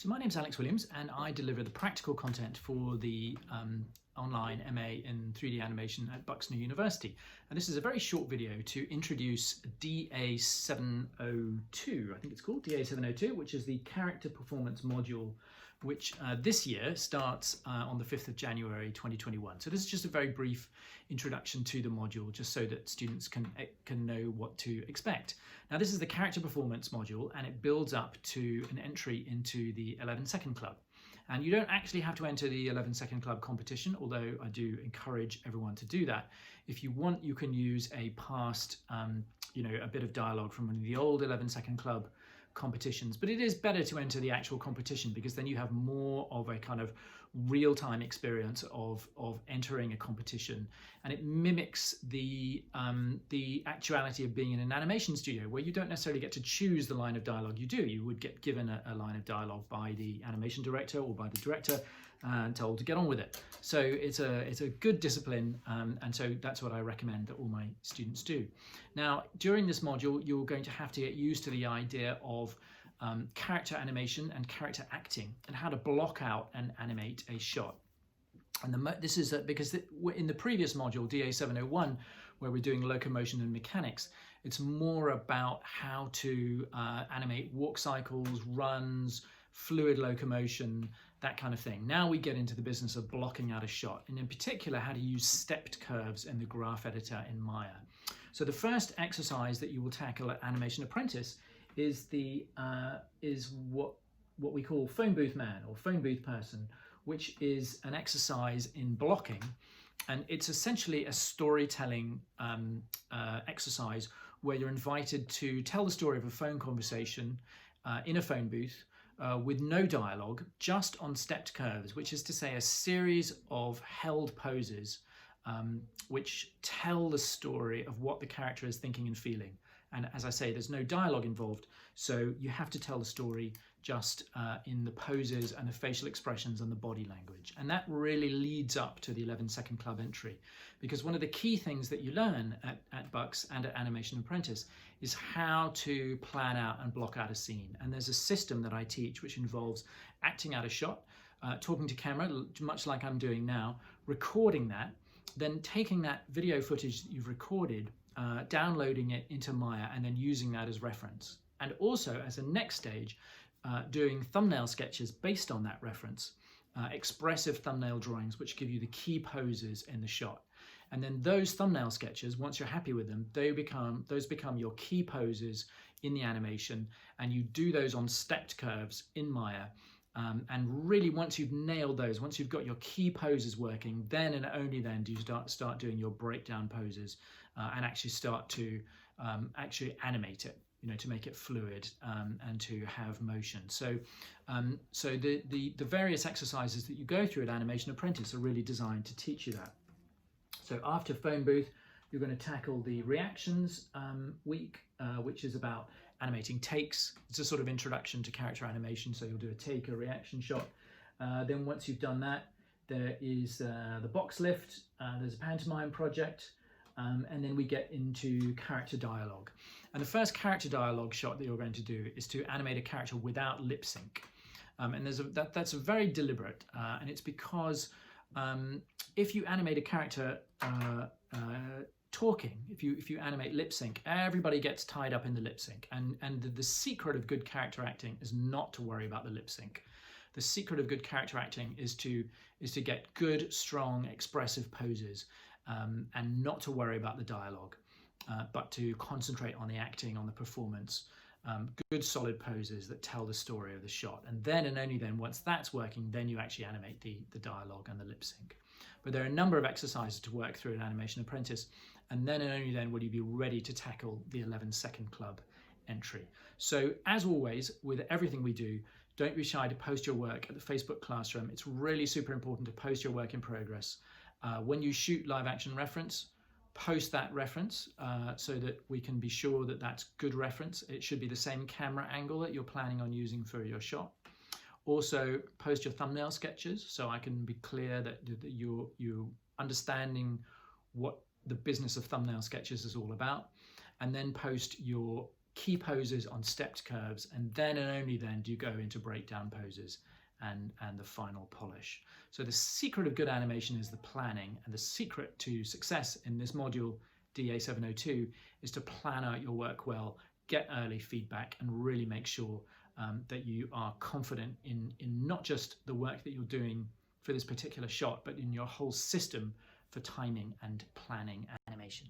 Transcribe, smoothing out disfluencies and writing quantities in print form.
So my name's Alex Williams and I deliver the practical content for the online MA in 3D animation at Bucks University. And this is a very short video to introduce DA702, I think it's called, DA702, which is the character performance module, which this year starts on the 5th of January 2021. So this is just a very brief introduction to the module, just so that students can know what to expect. Now this is the character performance module and it builds up to an entry into the 11-second club. And you don't actually have to enter the 11-second club competition, although I do encourage everyone to do that. If you want, you can use a past, a bit of dialogue from one of the old 11-second club competitions, but it is better to enter the actual competition because then you have more of a kind of real-time experience of entering a competition, and it mimics the actuality of being in an animation studio where you don't necessarily get to choose the line of dialogue you do. You would get given a line of dialogue by the animation director or by the director and told to get on with it. So it's a good discipline, and so that's what I recommend that all my students do. Now during this module you're going to have to get used to the idea of character animation and character acting and how to block out and animate a shot. And this is because in the previous module, DA701, where we're doing locomotion and mechanics, it's more about how to animate walk cycles, runs, fluid locomotion, that kind of thing. Now we get into the business of blocking out a shot, and in particular how to use stepped curves in the graph editor in Maya. So the first exercise that you will tackle at Animation Apprentice is what we call phone booth man or phone booth person, which is an exercise in blocking, and it's essentially a storytelling exercise where you're invited to tell the story of a phone conversation in a phone booth with no dialogue, just on stepped curves, which is to say a series of held poses which tell the story of what the character is thinking and feeling. And as I say, there's no dialogue involved, so you have to tell the story just in the poses and the facial expressions and the body language. And that really leads up to the 11-second club entry, because one of the key things that you learn at Bucks and at Animation Apprentice is how to plan out and block out a scene. And there's a system that I teach which involves acting out a shot, talking to camera, much like I'm doing now, recording that, then taking that video footage that you've recorded, downloading it into Maya and then using that as reference. And also as a next stage, doing thumbnail sketches based on that reference, expressive thumbnail drawings which give you the key poses in the shot. And then those thumbnail sketches, once you're happy with them, those become your key poses in the animation, and you do those on stepped curves in Maya. And really once you've nailed those, once you've got your key poses working, then and only then do you start doing your breakdown poses and actually start to actually animate it, to make it fluid and to have motion. So the various exercises that you go through at Animation Apprentice are really designed to teach you that. So after phone booth, you're going to tackle the reactions week, which is about animating takes. It's a sort of introduction to character animation, so you'll do a take, a reaction shot. Then once you've done that, there is the box lift, there's a pantomime project, and then we get into character dialogue. And the first character dialogue shot that you're going to do is to animate a character without lip sync. And that's very deliberate, and it's because if you animate a character talking, if you animate lip sync, everybody gets tied up in the lip sync, and the secret of good character acting is not to worry about the lip sync. The secret of good character acting is to get good, strong, expressive poses, and not to worry about the dialogue, but to concentrate on the acting, on the performance, good solid poses that tell the story of the shot. And then and only then, once that's working, then you actually animate the dialogue and the lip sync. But there are a number of exercises to work through in Animation Apprentice, and then and only then will you be ready to tackle the 11-second club entry. So as always, with everything we do, don't be shy to post your work at the Facebook classroom. It's really super important to post your work in progress. When you shoot live action reference, post that reference so that we can be sure that that's good reference. It should be the same camera angle that you're planning on using for your shot. Also post your thumbnail sketches so I can be clear that you're understanding what the business of thumbnail sketches is all about, and then post your key poses on stepped curves, and then and only then do you go into breakdown poses and the final polish. So the secret of good animation is the planning, and the secret to success in this module DA702 is to plan out your work well, get early feedback, and really make sure that you are confident in not just the work that you're doing for this particular shot, but in your whole system for timing and planning animation.